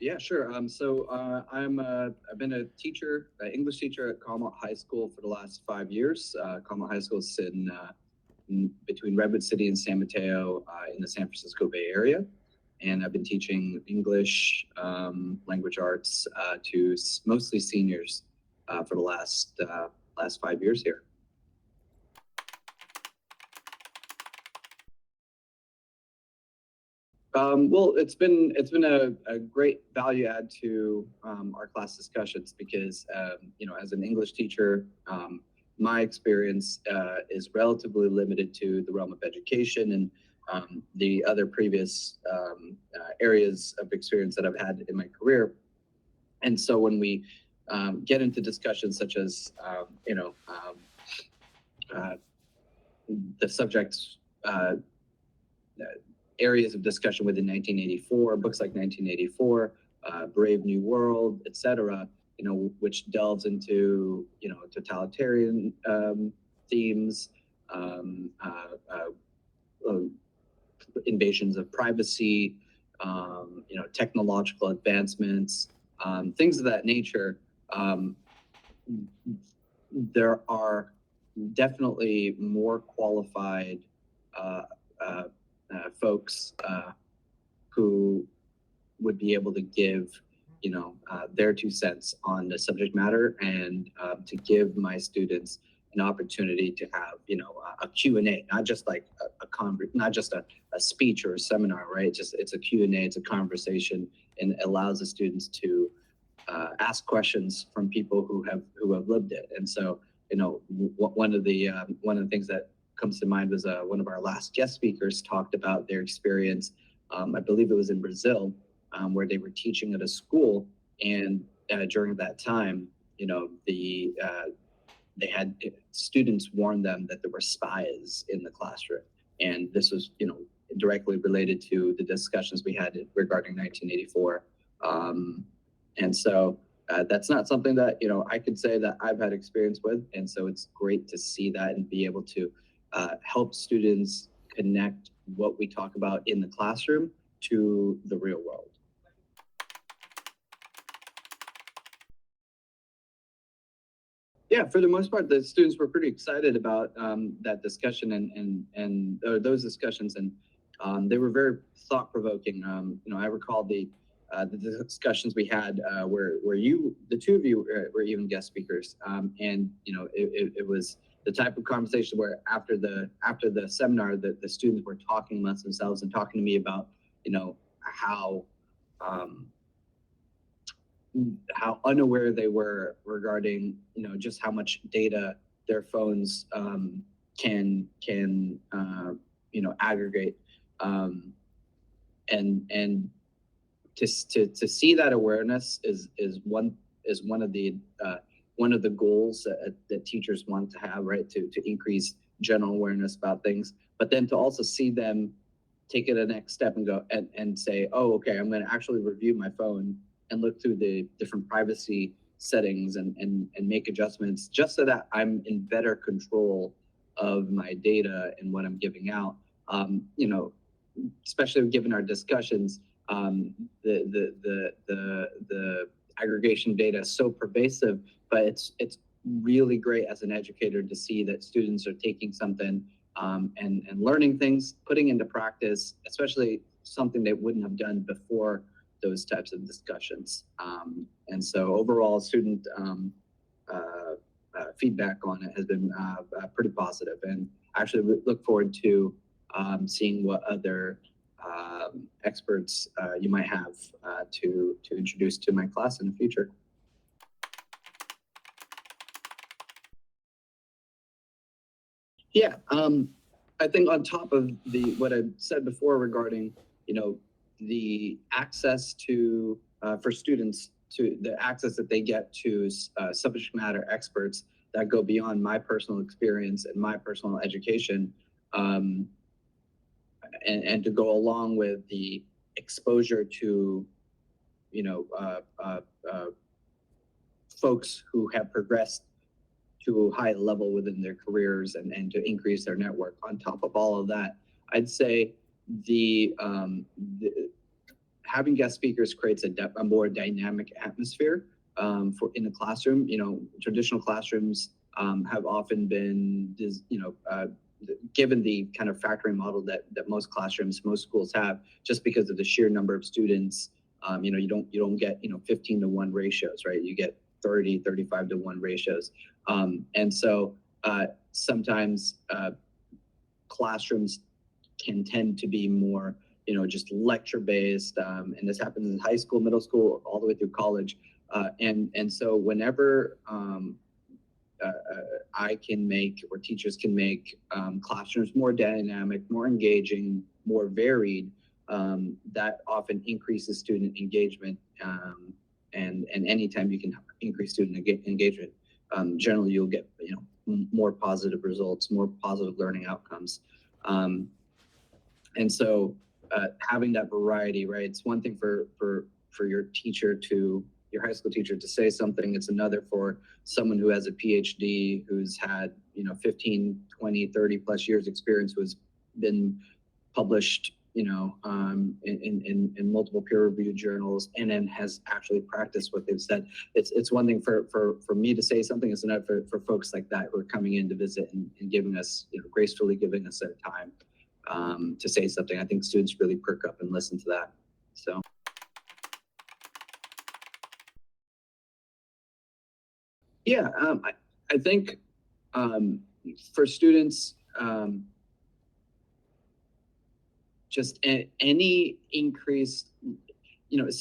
Yeah, sure. I've been a teacher, an English teacher at Carlmont High School for the last 5 years. Carlmont High School is in between Redwood City and San Mateo in the San Francisco Bay Area. And I've been teaching English, language arts to mostly seniors for the last 5 years here. Well, it's been a great value add to our class discussions because as an English teacher, my experience is relatively limited to the realm of education and the other previous areas of experience that I've had in my career. And so when we get into discussions such as the subjects. Areas of discussion within 1984, books like 1984, Brave New World, etc., which delves into, totalitarian themes, invasions of privacy, technological advancements, things of that nature. There are definitely more qualified folks who would be able to give, their 2 cents on the subject matter and to give my students an opportunity to have, a Q&A, not just like not just a speech or a seminar, right? It's a Q&A, it's a conversation, and it allows the students to ask questions from people who have lived it. And so, one of the things that comes to mind was one of our last guest speakers talked about their experience. I believe it was in Brazil, where they were teaching at a school, and during that time, they had students warn them that there were spies in the classroom, and this was directly related to the discussions we had regarding 1984. And so that's not something that I could say that I've had experience with, and so it's great to see that and be able to help students connect what we talk about in the classroom to the real world. Yeah, for the most part, the students were pretty excited about that discussion and those discussions, and they were very thought-provoking. I recall the discussions we had where the two of you were even guest speakers, and it was the type of conversation where after the seminar, the students were talking amongst themselves and talking to me about how unaware they were regarding just how much data their phones can aggregate, and to see that awareness is one of the goals that teachers want to have, right? To increase general awareness about things, but then to also see them take it a next step and go and say, oh, okay, I'm going to actually review my phone and look through the different privacy settings and make adjustments just so that I'm in better control of my data and what I'm giving out. Especially given our discussions, the aggregation data is so pervasive, but it's really great as an educator to see that students are taking something and learning things, putting into practice, especially something they wouldn't have done before those types of discussions. And so overall, student feedback on it has been pretty positive, and actually we look forward to seeing what other experts you might have to introduce to my class in the future. Yeah, I think on top of what I said before regarding, the access to for students to the access that they get to subject matter experts that go beyond my personal experience and my personal education, and to go along with the exposure to, folks who have progressed to a high level within their careers and to increase their network. On top of all of that, I'd say having guest speakers creates a more dynamic atmosphere in the classroom. Traditional classrooms have often been, given the kind of factory model that most schools have, just because of the sheer number of students. You don't get 15-to-1 ratios, right? You get 30, 35-to-1 ratios, and so sometimes classrooms can tend to be more just lecture based, and this happens in high school, middle school, all the way through college, and so whenever I can make, or teachers can make, classrooms more dynamic, more engaging, more varied, that often increases student engagement, and anytime you can increase student engagement, generally you'll get more positive results, more positive learning outcomes. And so having that variety, right? It's one thing for your high school teacher to say something. It's another for someone who has a PhD, who's had 15, 20, 30 plus years experience, who's been published in multiple peer-reviewed journals, and then has actually practiced what they've said. It's one thing for me to say something. It's another for folks like that who are coming in to visit and giving us, gracefully giving us their time to say something. I think students really perk up and listen to that. So. Yeah, I think for students, just any increase,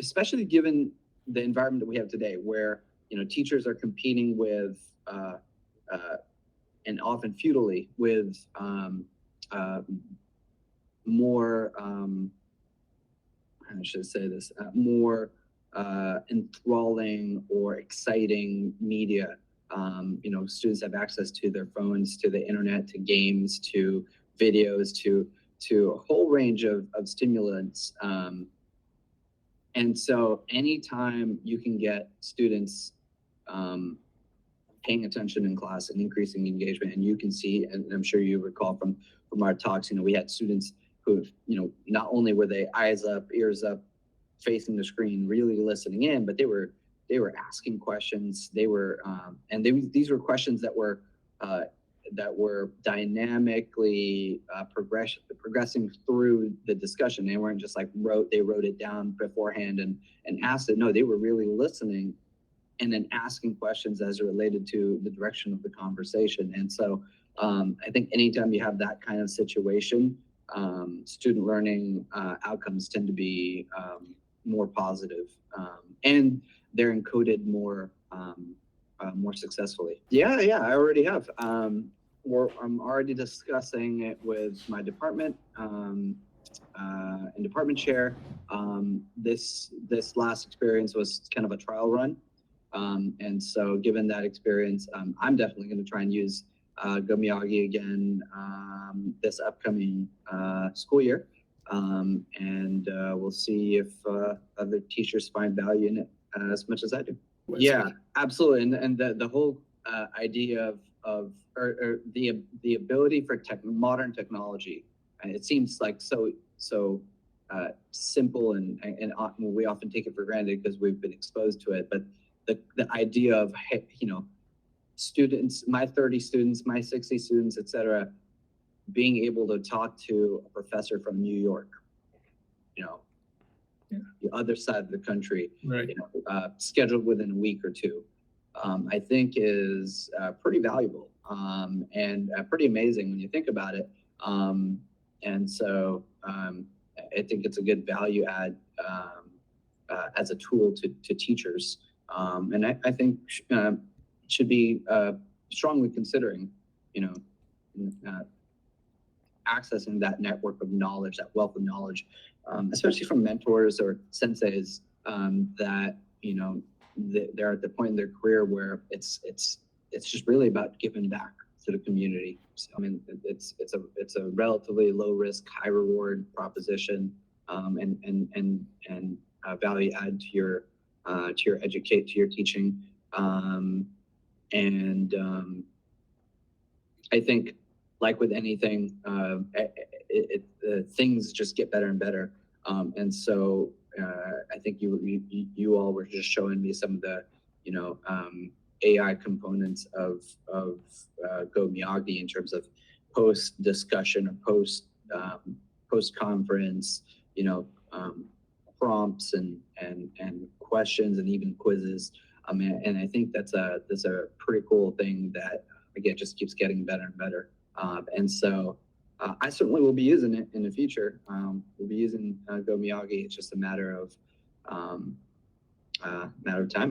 especially given the environment that we have today, where teachers are competing with, and often futilely, with more, how should I say this, more enthralling or exciting media. Students have access to their phones, to the internet, to games, to videos, to a whole range of stimulants. And so anytime you can get students paying attention in class and increasing engagement, and you can see, and I'm sure you recall from our talks, we had students who, not only were they eyes up, ears up, facing the screen, really listening in, but they were asking questions. They were, these were questions that were dynamically progressing through the discussion. They weren't just like they wrote it down beforehand and asked it. No, they were really listening and then asking questions as it related to the direction of the conversation. And so I think anytime you have that kind of situation, student learning outcomes tend to be more positive, and they're encoded more successfully. Yeah, I already have. I'm already discussing it with my department and department chair. This last experience was kind of a trial run, and so given that experience, I'm definitely going to try and use GoMiyagi again this upcoming school year, and we'll see if other teachers find value in it as much as I do. Yeah, absolutely. And the whole idea of the ability for modern technology, and it seems like so simple, and we often take it for granted because we've been exposed to it. But the idea of, students, my 30 students, my 60 students, et cetera, being able to talk to a professor from New York, the other side of the country, right, scheduled within a week or two, I think is pretty valuable, and pretty amazing when you think about it. And so I think it's a good value add as a tool to teachers, and I think should be strongly considering, accessing that network of knowledge, that wealth of knowledge, especially from mentors or senseis that they're at the point in their career where it's just really about giving back to the community. So, I mean, it's a relatively low risk, high reward proposition, and value add to your teaching, and I think, like with anything, things just get better and better, and so I think you all were just showing me some of the, you know, AI components of GoMiyagi in terms of post discussion or post conference, you know, prompts and questions and even quizzes. And I think that's a pretty cool thing that again just keeps getting better and better. And so I certainly will be using it in the future. We'll be using GoMiyagi. It's just a matter of time.